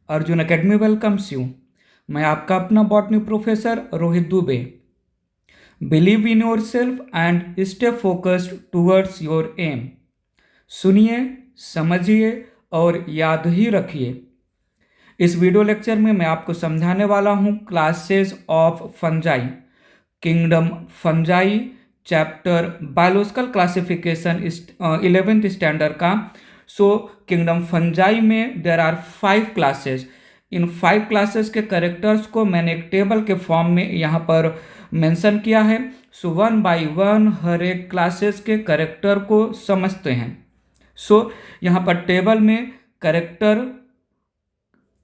Arjun academy welcomes you. मैं आपका अपना botany professor Rohit Dubey. Believe in yourself and stay focused towards your aim. सुनिए, समझिए और याद ही रखिए। इस वीडियो लेक्चर में मैं आपको समझाने वाला हूँ classes of fungi, kingdom fungi, chapter biological classification 11th standard का। सो किंगडम फंजाई में देर आर 5 क्लासेस। इन 5 क्लासेस के करेक्टर्स को मैंने एक टेबल के फॉर्म में यहाँ पर मेंशन किया है। सो वन बाय वन हर एक क्लासेस के करेक्टर को समझते हैं। सो यहाँ पर टेबल में करेक्टर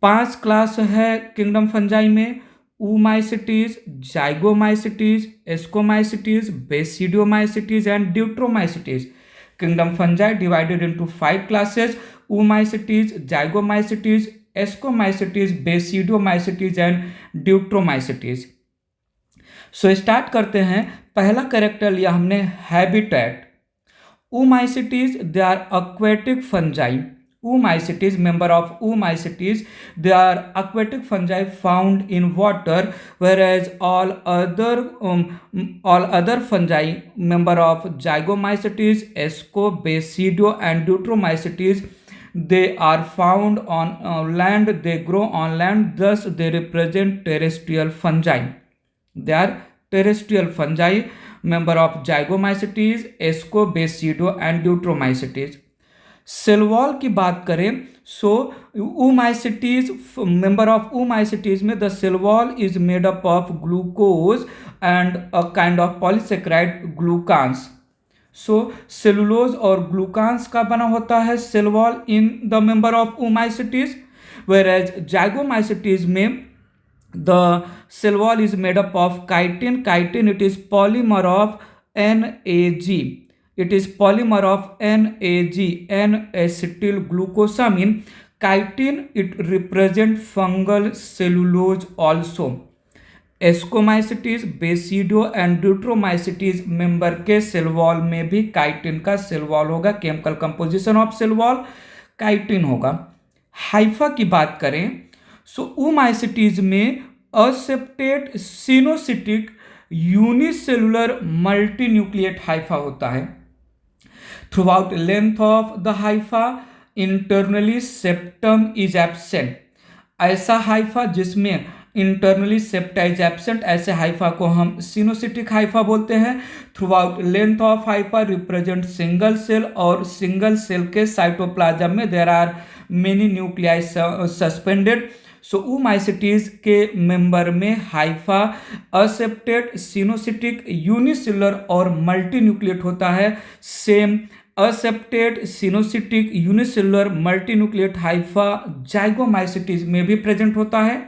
5 क्लास है किंगडम फंजाई में: oomacetes, zygomacetes, ascomycetes, basidiomycetes and deuteromycetes. Kingdom fungi divided into 5 classes: oomacetes, zygomacetes, ascomycetes, basidiomycetes and deuteromycetes. So start करते हैं। पहला करेक्टर लिया हमने habitat. oomacetes, they are aquatic fungi. Oomacetes, member of Oomacetes, they are aquatic fungi found in water, whereas all other fungi, member of Zygomycetes, Asco, Basidio, and Deuteromycetes, they are found on land. They grow on land, thus they represent terrestrial fungi. They are terrestrial fungi, member of Zygomycetes, Asco, Basidio and Deuteromycetes. Cell wall की बात करें so oomacetes, member of oomacetes में the cell wall is made up of glucose and a kind of polysaccharide glucans. So cellulose और glucans का बना होता है cell wall in the member of oomacetes, whereas Zygomycetes में the cell wall is made up of chitin. Chitin, it is polymer of NAG. It is polymer of NAG, N-acetyl glucosamine. Chitin, it represent fungal cellulose also. Ascomycetes, basidio and deuteromycetes member के cell wall में भी chitin का cell wall होगा। Chemical composition of cell wall chitin होगा। Hypha की बात करें so oomacetes में असेप्टेट सिनोसिटिक यूनिसेलुलर मल्टीन्यूक्लिएट हाइफा होता है। Throughout length of the hypha internally septum is absent. ऐसा हाइफा जिसमें इंटरनली सेप्टा इज एब्सेंट, ऐसे हाइफा को हम सिनोसिटिक हाइफा बोलते हैं। Throughout length of hypha represent single cell, और सिंगल सेल के साइटोप्लाज्म में there are many nuclei suspended. So oomacetes के मेंबर में हाइफा असेप्टेड, सिनोसिटिक, यूनिसेलुलर और मल्टीन्यूक्लिएट होता है। Same aseptate, coenocytic, unicellular, multinucleate hypha zygomycetes में भी प्रेजेंट होता है।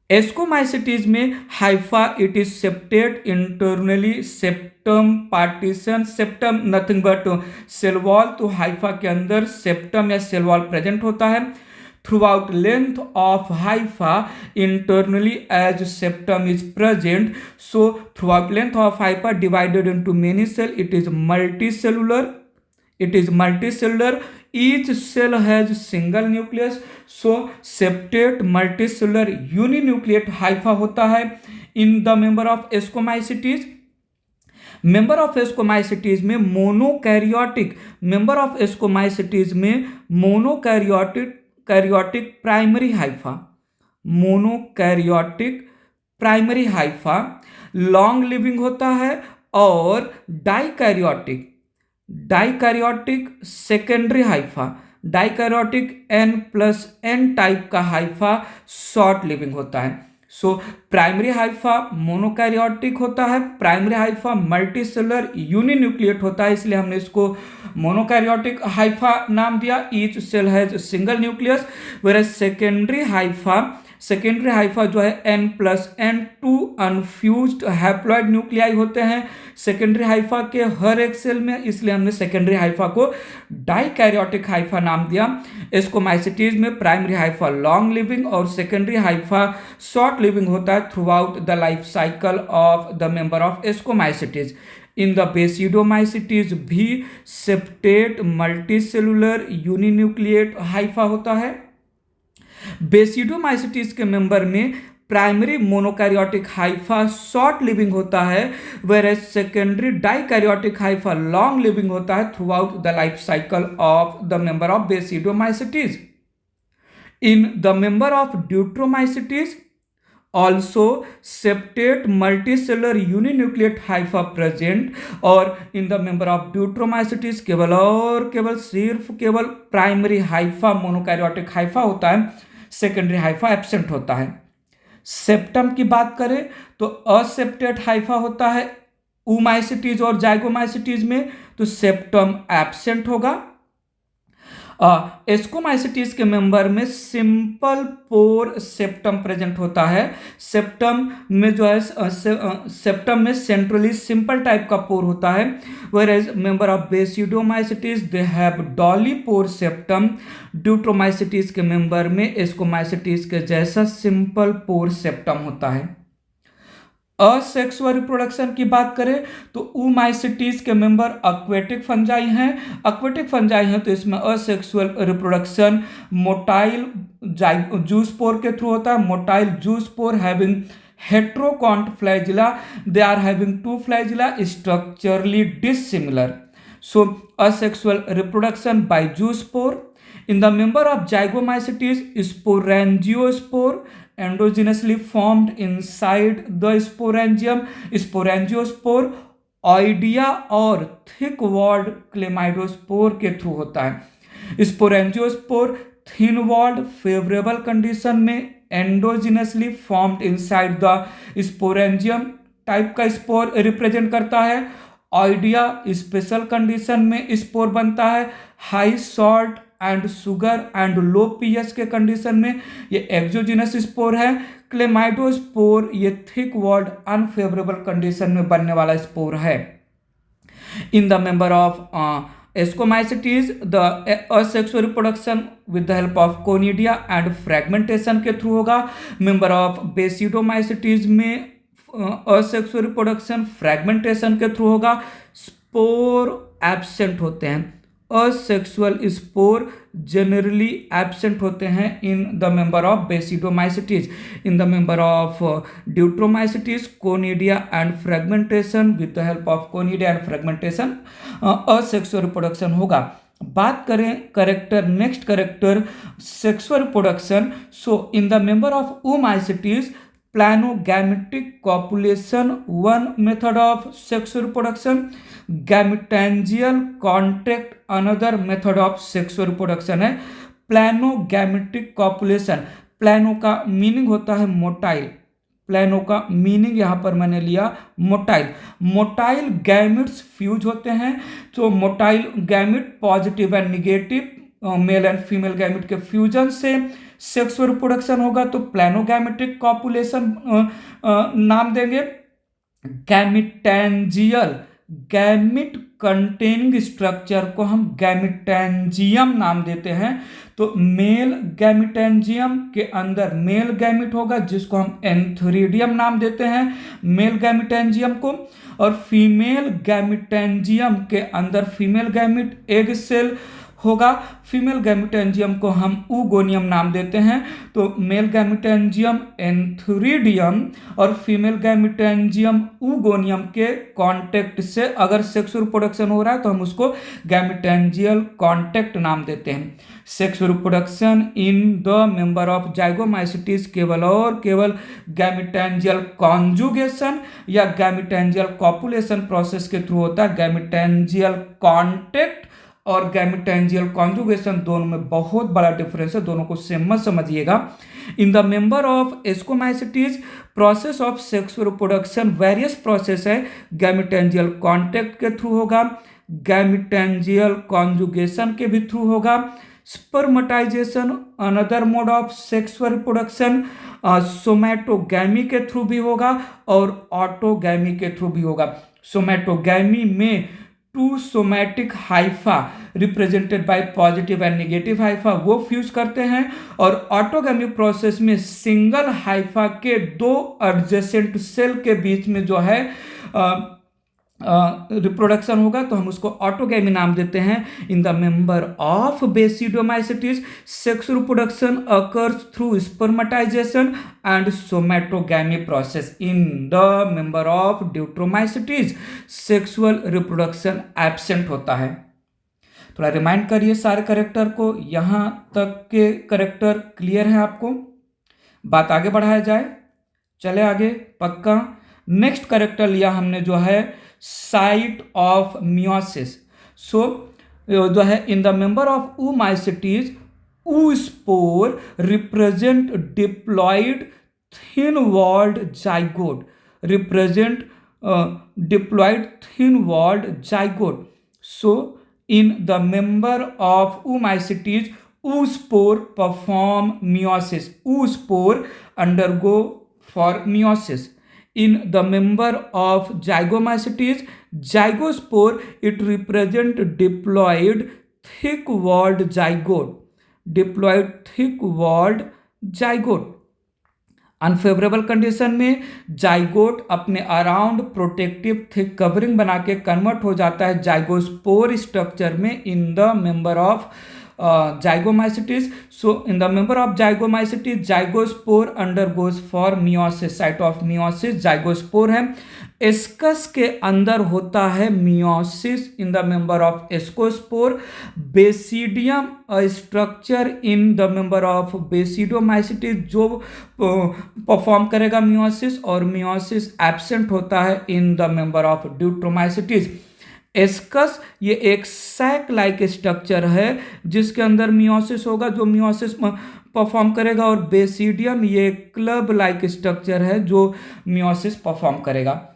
एस्कोमाइसिटीज में hypha it is septate internally, septum partition, septum nothing but cell wall, तो हाइफा के अंदर सेप्टम या सेल वॉल प्रेजेंट होता है। throughout length of hypha internally as septum is present. So throughout length of hypha divided into many cell, it is multicellular. Each cell has single nucleus. So septate multicellular uninucleate hypha होता है in the member of ascomycetes. Member of ascomycetes में monokaryotic, member of ascomycetes में monokaryotic primary Haifa, monokaryotic primary hypha long living होता है, और dikaryotic secondary Haifa, dikaryotic N+N type का Haifa short living होता है। सो प्राइमरी हाइफा मोनोकैरियोटिक होता है, प्राइमरी हाइफा मल्टीसेलुलर यूनिन्यूक्लिएट होता है, इसलिए हमने इसको मोनोकैरियोटिक हाइफा नाम दिया। Each cell has single nucleus. Where secondary hypha जो है N+N2 अनफ्यूज्ड हैप्लॉइड न्यूक्लियाई होते हैं सेकेंडरी हाइफा के हर एक सेल में, इसलिए हमने सेकेंडरी हाइफा को डाइकैरियोटिक हाइफा नाम दिया। एस्कोमाइसिटीज में प्राइमरी हाइफा लॉन्ग लिविंग और सेकेंडरी हाइफा शॉर्ट लिविंग होता है throughout the life cycle of the member of ascomycetes. In the basidiomycetes भी सेप्टेट मल्टीसेलुलर यूनिन्यूक्लिएट हाइफा होता है। बेसिडोमाइसिटीज के मेंबर में primary monokaryotic hypha short living होता है, where secondary dikaryotic hypha long living होता है throughout the life cycle of the member of basidiomycetes. In the member of deuteromycetes also septate multicellular uninucleate hypha present, और in the member of deuteromycetes केवल और केवल सिर्फ केवल primary Haifa monokaryotic Haifa होता है, सेकेंडरी हाइफा एब्सेंट होता है। सेप्टम की बात करें तो असेप्टेट हाइफा होता है ऊमाइसिटीज और जाइगोमाइसिटीज में, तो सेप्टम एब्सेंट होगा। एस्कोमाइसिटीज के मेंबर में सिंपल पोर सेप्टम प्रेजेंट होता है। सेप्टम में जो है सेप्टम में सेंट्रली सिंपल टाइप का पोर होता है, whereas member of basidiomycetes they have dolipore septum. Deuteromycetes के मेंबर में एस्कोमाइसिटीज के जैसा सिंपल पोर सेप्टम होता है। असेक्सुअल रिप्रोडक्शन की बात करें तो ऊमाइसिटीज के मेंबर एक्वेटिक फंजाई हैं तो इसमें असेक्सुअल रिप्रोडक्शन मोटाइल जूस्पोर के थ्रू होता है। Motile zoospore having heterokont flagella, they are having two flagella structurally dissimilar, so asexual reproduction by zoospore. In the member of zygomycetes, sporangiospoor endogenously formed inside the sporangium. Sporangiospore oidea और thick walled chlamydospore के through होता है। Sporangiospore thin walled favourable condition में endogenously formed inside the sporangium type का spore represent करता है। Oidia special condition में spore बनता है। High salt and sugar and low pH के कंडीशन में ये एक्सोजिनस स्पोर है। क्लेमाइडोस्पोर ये थिक वॉल्ड अनफेवरेबल कंडीशन में बनने वाला स्पोर है। In the member of ascomycetes the asexual reproduction with the help of conidia and fragmentation के थ्रू होगा। मेंबर ऑफ बेसिडोमाइसिटीज में असेक्सुअल रिप्रोडक्शन फ्रेगमेंटेशन के थ्रू होगा। स्पोर एब्सेंट होते हैं। असेक्सुअल स्पोर जनरली एब्सेंट होते हैं in the member of basidiomycetes. In the member of deuteromycetes conidia and fragmentation with the help of conidia and fragmentation asexual reproduction होगा। बात करें character, next character sexual reproduction. So in the member of oomaicities planogametic copulation one method of sexual reproduction, gametangial contact another method of sexual reproduction है। प्लानोगैमेटिक copulation, plano का meaning होता है motile, plano का meaning यहाँ पर मैंने लिया motile. Motile gametes fuse होते हैं, तो motile gamete positive and negative male and female gamete के फ्यूजन से सेक्सुअल रिप्रोडक्शन होगा, तो प्लानोगैमेटिक कॉपुलेशन नाम देंगे। गैमिटेंजियल, गैमिट कंटेनिंग स्ट्रक्चर को हम गैमिटेंजियम नाम देते हैं। तो मेल गैमिटेंजियम के अंदर मेल गैमिट होगा जिसको हम एंथ्रीडियम नाम देते हैं, मेल गैमिटेंजियम को। और फीमेल गैमिटेंजियम के अंदर फीमेल गैमिट एग सेल होगा। फीमेल गैमिटेंजियम को हम ऊगोनियम नाम देते हैं। तो मेल गैमिटेंजियम एंथ्रीडियम और फीमेल गैमिटेंजियम ऊगोनियम के कांटेक्ट से अगर सेक्सुअल रिप्रोडक्शन हो रहा है तो हम उसको गैमिटेंजियल कांटेक्ट नाम देते हैं। Sexual reproduction in the member of zygomycetes केवल और केवल गैमिटेंजियल कॉन्जुगेशन या गैमिटेंजियल कॉपुलेशन प्रोसेस के थ्रू होता है। गैमिटेंजियल कांटेक्ट और गैमिटेंजियल कॉन्जुगेशन दोनों में बहुत बड़ा डिफरेंस है, दोनों को सेम मत समझिएगा। इन the member of ascomycetes process of sexual reproduction various process है। गैमिटेंजियल कांटेक्ट के थ्रू होगा, गैमिटेंजियल कॉन्जुगेशन के भी थ्रू होगा। Spermatization another mode of sexual reproduction somatogamy के थ्रू भी होगा और ऑटोगैमी के थ्रू भी होगा। सोमैटोगैमी में two somatic hypha represented by positive and negative hypha वो फ्यूज करते हैं, और ऑटोगैमी प्रोसेस में सिंगल हाइफा के दो एडजेसेंट सेल के बीच में जो है रिप्रोडक्शन होगा तो हम उसको ऑटोगैमी नाम देते हैं। In the member of basidiomycetes sex reproduction occurs through spermatization and somatogamy process. In the member of deuteromycetes sexual reproduction absent होता है। थोड़ा रिमाइंड करिए सारे करेक्टर को, यहां तक के करेक्टर क्लियर है आपको? बात आगे बढ़ाया जाए, चले आगे पक्का। नेक्स्ट करेक्टर लिया हमने जो है साइट ऑफ मियोसिस। सो जो है in the member of oomacetes oospore represent diploid thin walled zygote, represent diploid thin walled zygote. So in the member of oomacetes oospore perform meiosis, oospore undergo for meiosis. In the member of zygomycetes zygospore it represent diploid thick walled zygote, diploid thick walled zygote। Unfavourable condition में zygote अपने around protective thick covering बना के convert हो जाता है zygospore structure में in the member of zygomycetes. So in the member of zygomycetes zygospore undergoes for meiosis, site of meiosis zygospore है। Ascus के अंदर होता है meiosis in the member of ascospore. Basidium structure in the member of basidiomycetes जो perform करेगा meiosis, और meiosis absent होता है in the member of Deuteromycetes. Ascus ये एक सैक लाइक स्ट्रक्चर है जिसके अंदर मियोसिस होगा, जो मियोसिस परफॉर्म करेगा, और बेसिडियम ये क्लब लाइक स्ट्रक्चर है जो मियोसिस परफॉर्म करेगा।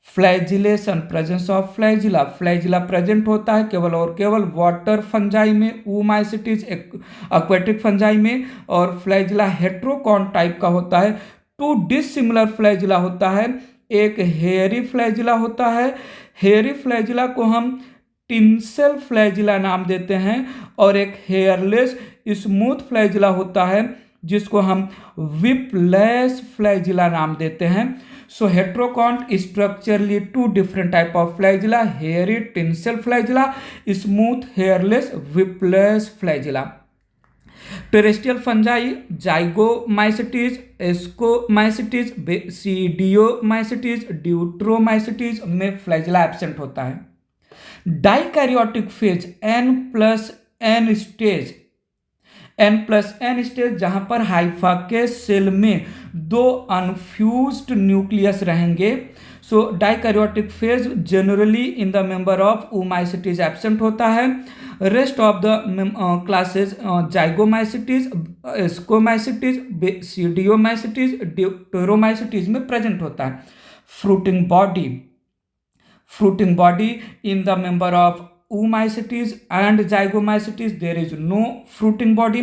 Flagellation, presence of flagella, flagella present होता है केवल और केवल वाटर फंजाई में, oomacetes एक्वेटिक फंजाई में, और फ्लैजिला हेट्रोकॉन टाइप का होता है। टू डिसिमिलर फ्लैजिला होता है, एक हेयरी फ्लैजिला होता है, हेयरी फ्लैजिला को हम टिंसल फ्लैजिला नाम देते हैं, और एक हेयरलेस स्मूथ फ्लैजिला होता है जिसको हम विपलेस फ्लैजिला नाम देते हैं। So heterocont structure lead to different type of flagella, hairy tinsel flagella, smooth hairless whipless flagella। Terrestrial fungi zygomycetes, ascomycetes, basidiomycetes, deuteromycetes में फ्लैजिला एब्सेंट होता है। Dikaryotic phase N+N stage, N+N stage जहां पर Haifa के cell में दो unfused nucleus रहेंगे। So dikaryotic phase generally in the member of oomacetes absent होता है। Rest of the classes zygomycetes, ascomycetes, basidiomycetes, deuteromycetes में प्रेजेंट होता है। Fruiting body, fruiting body in the member of oomacetes and zygomycetes there is no fruiting body।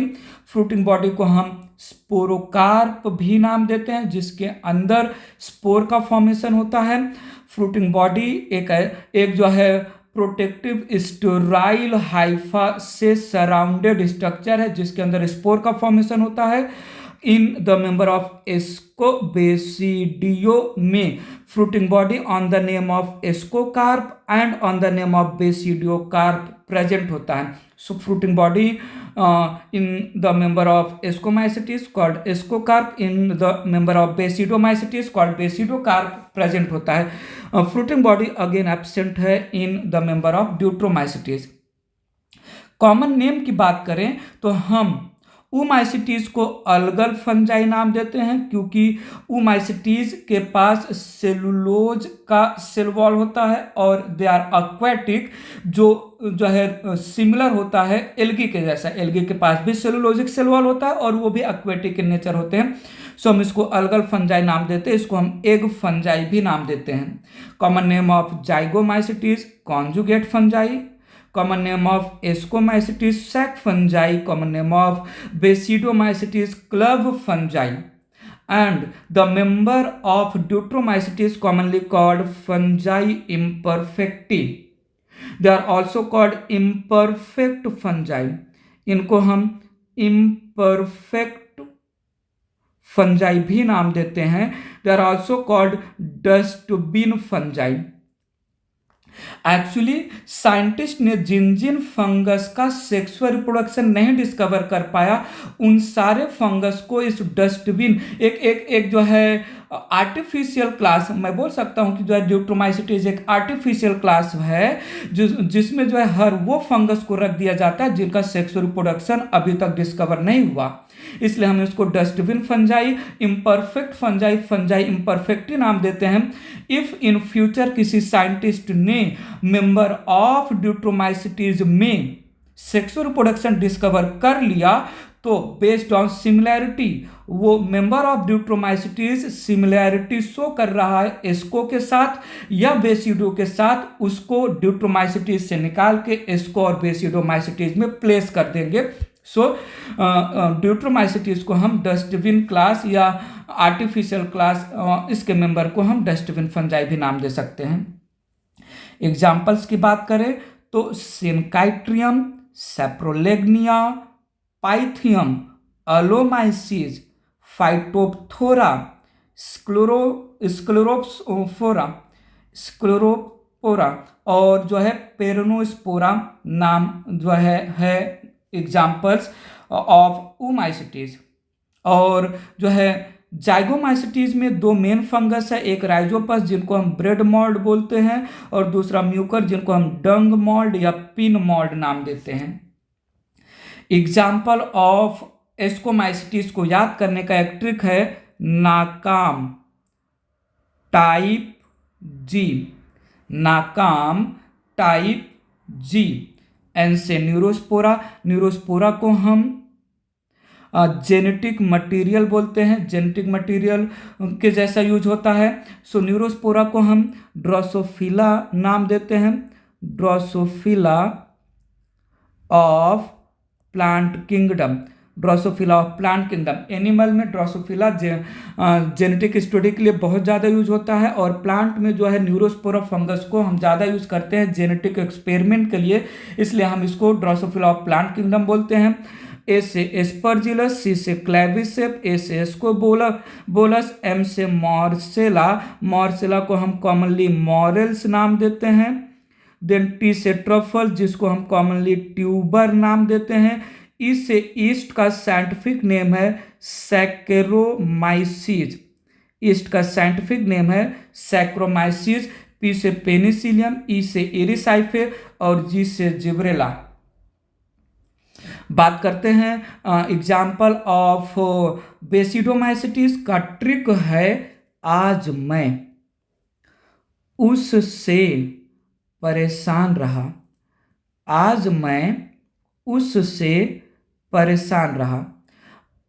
fruiting body को हम स्पोरोकार्प भी नाम देते हैं जिसके अंदर स्पोर का फॉर्मेशन होता है। fruiting body एक जो है प्रोटेक्टिव स्टेराइल हाइफा से सराउंडेड स्ट्रक्चर है जिसके अंदर स्पोर का फॉर्मेशन होता है। In the member of ascobasidio में fruiting body on the name of ascocarp and on the name of basidiocarp present होता है। So fruiting body in the member of ascomycetes called ascocarp, in the member of basidiomycetes called basidiocarp present होता है। Fruiting body again absent है in the member of Deuteromycetes. Common name की बात करें तो हम oomacetes को अलगल फंजाई नाम देते हैं क्योंकि oomacetes के पास सेलुलोज का सेल वॉल होता है और दे आर एक्वेटिक, जो है सिमिलर होता है एल्गी के जैसा। एल्गी के पास भी सेलुलोजिक सेल वॉल होता है और वो भी एक्वेटिक इन नेचर होते हैं। सो हम इसको अलगल फंजाई नाम देते हैं, इसको हम एग फंजाई भी नाम देते हैं। Common name of zygomycetes conjugate fungi, common name of Ascomycetes sac fungi, common name of Basidiomycetes club fungi, and the member of Deuteromycetes commonly called fungi imperfecti। They are also called imperfect fungi। इनको हम imperfect fungi भी नाम देते हैं। They are also called dustbin fungi। Actually scientist ने जिन जिन fungus का sexual reproduction नहीं discover कर पाया, उन सारे फंगस को इस डस्टबिन, एक जो है आर्टिफिशियल क्लास, मैं बोल सकता हूं कि जो है ड्यूट्रोमाइसिटीज एक आर्टिफिशियल क्लास है, जिसमें जो है हर वो फंगस को रख दिया जाता है जिनका सेक्सुअल रिप्रोडक्शन अभी तक डिस्कवर नहीं हुआ। इसलिए हम इसको dustbin fungi, imperfect fungi, fungi imperfecti नाम देते हैं। इफ इन फ्यूचर किसी साइंटिस्ट ने मेंबर ऑफ ड्यूट्रोमाइसिटीज में सेक्सुअल रिप्रोडक्शन डिस्कवर कर लिया, तो बेस्ड ऑन सिमिलैरिटी वो member of Deuteromycetes similarity show कर रहा है एस्को के साथ या बेसिडो के साथ, उसको ड्यूट्रोमाइसिटीज से निकाल के एस्को और बेसिडोमाइसिटीज में प्लेस कर देंगे। सो ड्यूट्रोमाइसिटीज को हम डस्टबिन क्लास या आर्टिफिशियल क्लास, इसके मेंबर को हम डस्टबिन फंजाई भी नाम दे सकते हैं। एग्जाम्पल्स की बात करें तो सिनकाइट्रियम, सेप्रोलेग्निया, पाइथियम, अलोमाइसिस, फाइटोप्थोरा, स्क्लेरोपोरा और जो है पेरोनोस्पोरा नाम जो है एग्जाम्पल्स ऑफ ओमाइसिटीज। और जो है जाइगोमाइसिटीज में दो मेन फंगस है, एक राइजोपस जिनको हम ब्रेड मॉल्ड बोलते हैं और दूसरा म्यूकर जिनको हम डंग मॉल्ड या पिन मॉल्ड नाम देते हैं। एग्जाम्पल ऑफ एस्कोमाइसिटीज को याद करने का एक ट्रिक है नाकाम टाइप जी, नाकाम टाइप जी। एन से न्यूरोस्पोरा, न्यूरोस्पोरा को हम जेनेटिक मटेरियल बोलते हैं, जेनेटिक मटेरियल के जैसा यूज होता है। सो न्यूरोस्पोरा को हम ड्रोसोफिला नाम देते हैं, Drosophila of plant kingdom, Drosophila of plant kingdom. Animal में ड्रोसोफिला जेनेटिक स्टडी के लिए बहुत ज़्यादा यूज होता है और प्लांट में जो है न्यूरोस्पोरा फंगस को हम ज़्यादा यूज करते हैं जेनेटिक एक्सपेरिमेंट के लिए, इसलिए हम इसको ड्रोसोफिला ऑफ प्लांट किंगडम बोलते हैं। ए से एस्परजिलस, सी से क्लेविसेप, ए से एस्कोबोलस, एम से मॉर्सेला, मॉर्सेला को हम कॉमनली मॉरेल्स नाम देते हैं। देन टी से ट्रफल जिसको हम कॉमनली ट्यूबर नाम देते हैं। ई से ईस्ट का साइंटिफिक नेम है सैक्रोमाइसीज, ईस्ट का साइंटिफिक नेम है सैक्रोमाइसीज। पी से पेनिसिलियम, ई से इरिसाइफे और जी से जिब्रेला। बात करते हैं एग्जाम्पल ऑफ बेसिडोमाइसिटीज का। ट्रिक है आज मैं उससे परेशान रहा, आज मैं उससे परेशान रहा।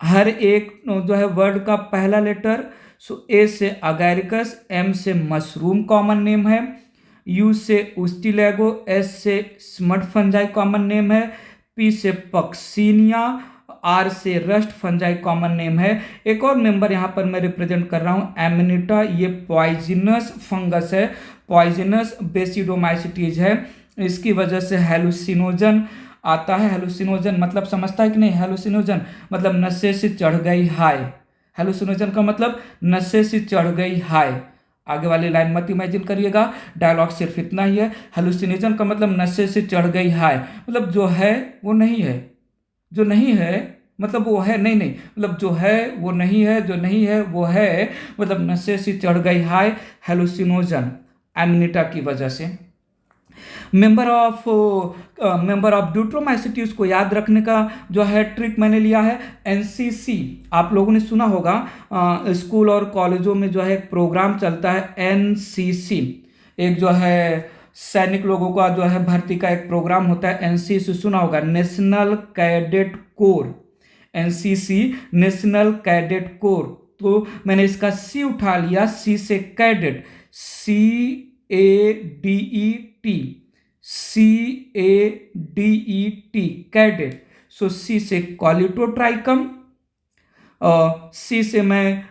हर एक जो है वर्ड का पहला लेटर, सो ए से अगैरिकस, एम से मशरूम कॉमन नेम है, यू से उस्टिलेगो, एस से स्मट फंजाई कॉमन नेम है, पी से पक्सीनिया, आर से रस्ट फंजाई कॉमन नेम है। एक और मेंबर यहाँ पर मैं रिप्रेजेंट कर रहा हूँ एमिनिटा, ये पॉइजनस फंगस है, पॉइजनस बेसिडोमाइसिटीज है। इसकी वजह से हेलुसिनोजन आता है। हेलुसिनोजन मतलब समझता है कि नहीं? हेलुसिनोजन मतलब नशे से चढ़ गई हाय, हेलुसिनोजन का मतलब नशे से चढ़ गई हाय। आगे वाली लाइन मत इमेजिन करिएगा, डायलॉग सिर्फ इतना ही है। हेलुसिनेशन का मतलब नशे से चढ़ गई हाय, मतलब जो है वो नहीं है, जो नहीं है मतलब वो है, नहीं मतलब जो है वो नहीं है, जो नहीं है वो है, मतलब नशे से चढ़ गई हाय, हेलुसिनोजन एमिनिटा की वजह से। मेंबर ऑफ ड्यूट्रोमाइसिटीज को याद रखने का जो है ट्रिक मैंने लिया है एनसीसी। आप लोगों ने सुना होगा स्कूल और कॉलेजों में जो है एक प्रोग्राम चलता है एनसीसी, एक जो है सैनिक लोगों का जो है भर्ती का एक प्रोग्राम होता है। एनसीसी सुना होगा, national cadet corps, NCC national cadet corps. तो मैंने इसका सी उठा लिया, सी से कैडेट, CADET, CADET कैडेट। सो सी से कॉलिटोट्राइकम, सी से मैं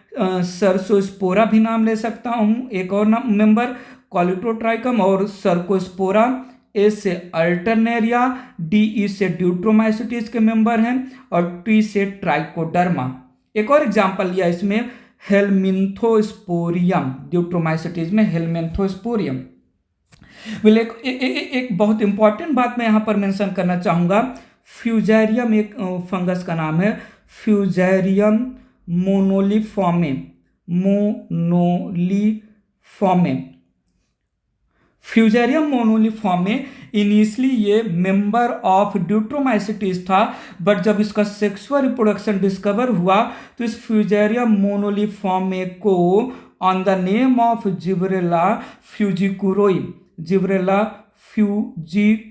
सरसोस्पोरा भी नाम ले सकता हूँ, एक और नाम मेंबर कॉलिटोट्राइकम और सर्कोस्पोरा। ए से अल्टरनेरिया, DE से ड्यूट्रोमाइसिटीज के मेंबर हैं और T से ट्राइकोडर्मा। एक और एग्जांपल लिया इसमें हेलमिंथोस्पोरियम, ड्यूट्रोमाइसिटीज में हेलमिंथोस्पोरियम। एक बहुत इंपॉर्टेंट बात मैं यहाँ पर मेंशन करना चाहूँगा। फ्यूजेरियम एक फंगस का नाम है, फ्यूजेरियम मोनोलिफॉर्मे, मोनोलिफॉर्मे। फ्यूजेरियम मोनोलिफॉर्मे इनिशियली ये मेंबर ऑफ ड्यूट्रोमाइसिटीज था, बट जब इसका सेक्सुअल रिप्रोडक्शन डिस्कवर हुआ तो इस फ्यूजेरियम मोनोलिफॉर्मे को on the name of Gibberella fujikuroi, Gibberella fujikuroi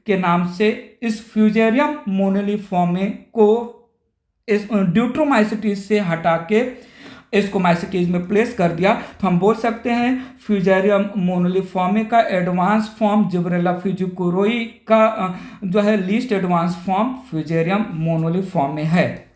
के नाम से इस फ्यूजेरियम मोनोलिफॉर्मे को इस ड्यूट्रोमाइसिटीज से हटा के एस्कोमाइसिटीज में प्लेस कर दिया। तो हम बोल सकते हैं फ्यूजेरियम मोनोलिफॉर्मे का एडवांस फॉर्म जिब्रेला फ्यूजिकुरोई का जो है लीस्ट एडवांस फॉर्म फ्यूजेरियम मोनोलिफॉर्मे है।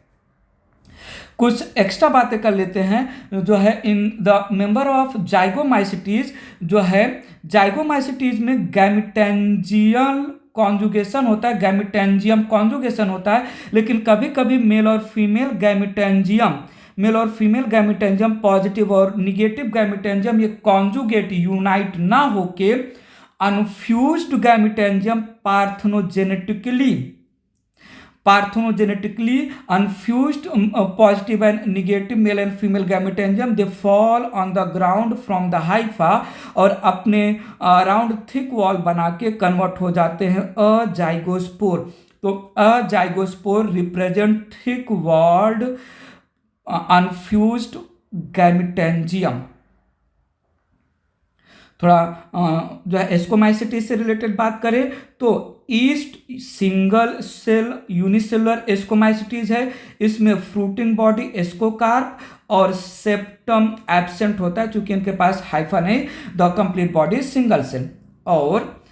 कुछ एक्स्ट्रा बातें कर लेते हैं जो है इन द मेंबर ऑफ जाइगोमाइसिटीज। जो है जाइगोमाइसिटीज में गैमिटेंजियल कॉन्जुगेशन होता है, गैमिटेंजियम कॉन्जुगेशन होता है, लेकिन कभी कभी मेल और फीमेल गैमिटेंजियम पॉजिटिव और निगेटिव गैमिटेंजियम ये कॉन्जुगेट यूनाइट ना होके unfused gametangium parthenogenetically unfused positive and negative male and female gametangium they fall on the ground from the hypha और अपने अराउंड थिक वॉल बना के कन्वर्ट हो जाते हैं अजाइगोस्पोर। तो azygospore represent thick walled unfused gametangium. थोड़ा जो है एस्कोमाइसिटीज से रिलेटेड बात करें तो yeast single cell unicellular ascomycetes है, इसमें फ्रूटिंग बॉडी एस्कोकार्प और सेप्टम एब्सेंट होता है चूंकि इनके पास हाइफा नहीं, the complete body single cell. और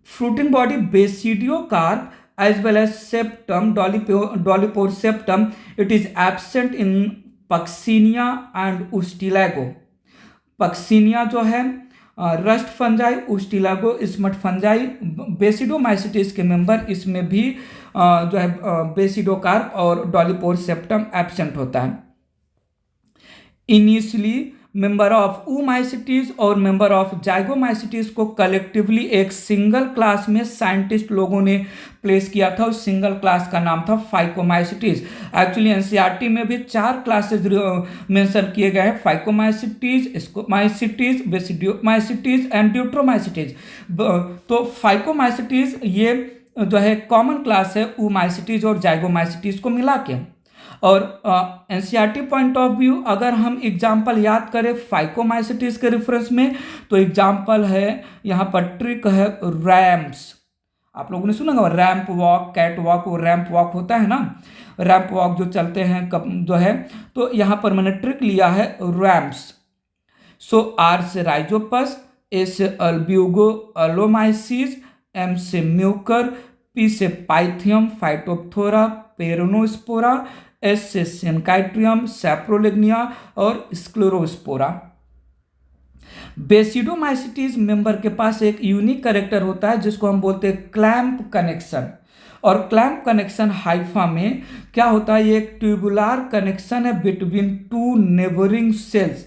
fruiting body basidiocarp as well as septum, dolichopore septum, it is absent in Puccinia and Ustilago. Puccinia जो है rust fungi, Ustilago smut fungi, basidiomycetes के मेंबर, इसमें भी जो है बेसिडोकार्प और डॉलीपोर सेप्टम एब्सेंट होता है। इनिशियली मेंबर ऑफ ऊमाइसिटीज और मेंबर ऑफ जाइगोमाइसिटीज को कलेक्टिवली एक सिंगल क्लास में साइंटिस्ट लोगों ने प्लेस किया था। उस सिंगल क्लास का नाम था फाइकोमाइसिटीज। एक्चुअली एनसीईआरटी में भी 4 क्लासेस मेंशन किए गए हैं, phycomycetes, ascomycetes, basidiomycetes and Deuteromycetes. तो फाइकोमाइसिटीज ये जो है कॉमन क्लास है ऊमाइसिटीज और जाइगोमाइसिटीज को मिला के। और एनसीईआरटी पॉइंट ऑफ व्यू अगर हम एग्जाम्पल याद करें फाइकोमाइसिटीज के रेफरेंस में तो एग्जाम्पल है यहाँ पर ट्रिक है रैम्प्स। आप लोगों ने सुना होगा रैम्प वॉक, कैट वॉक, वो रैम्प वॉक होता है ना, रैम्प वॉक जो चलते हैं जो है, तो यहाँ पर मैंने ट्रिक लिया है रैम्प्स। सो आर से राइजोपस, ए से अल्ब्यूगो अलोमाइसिस, एम से म्यूकर, पी से पाइथियम फाइटोप्थोरा पेरोनोस्पोरा, एस से सेनकाइट्रियम सैप्रोलेग्निया और स्क्लेरोस्पोरा। बेसिडोमाइसिटीज मेंबर के पास एक यूनिक कैरेक्टर होता है जिसको हम बोलते हैं क्लैंप कनेक्शन। और क्लैंप कनेक्शन हाइफा में क्या होता है, ये एक ट्यूबुलर कनेक्शन है बिटवीन 2 नेबरिंग सेल्स।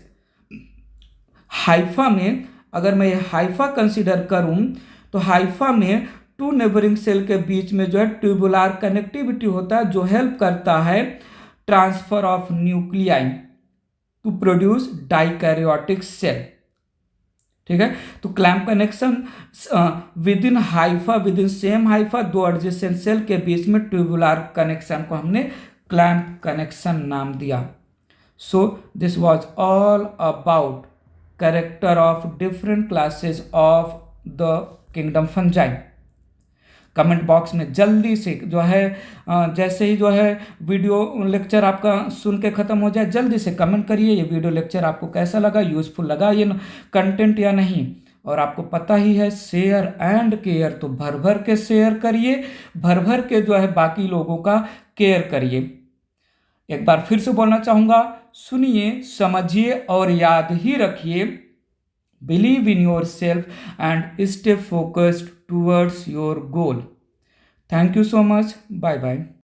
हाइफा में अगर मैं हाइफा कंसीडर करूं तो हाइफा में 2 नेबरिंग सेल के बीच में जो है ट्यूबुलर कनेक्टिविटी होता है जो हेल्प करता है transfer of nuclei to produce dikaryotic cell. ठीक है, तो clamp connection within hypha, within same hypha 2 adjacent cell के बीच में ट्यूबुलर कनेक्शन को हमने क्लैंप कनेक्शन नाम दिया। So this was all about character of different classes of the kingdom fungi. Comment box में जल्दी से जो है जैसे ही जो है वीडियो लेक्चर आपका सुन के ख़त्म हो जाए जल्दी से कमेंट करिए ये वीडियो लेक्चर आपको कैसा लगा, यूज़फुल लगा ये कंटेंट या नहीं। और आपको पता ही है शेयर एंड केयर, तो भर भर के शेयर करिए, भर भर के जो है बाकी लोगों का केयर करिए। एक बार फिर से बोलना चाहूँगा, सुनिए, समझिए और याद ही रखिए, believe in yourself and stay focused towards your goal. Thank you so much. Bye bye.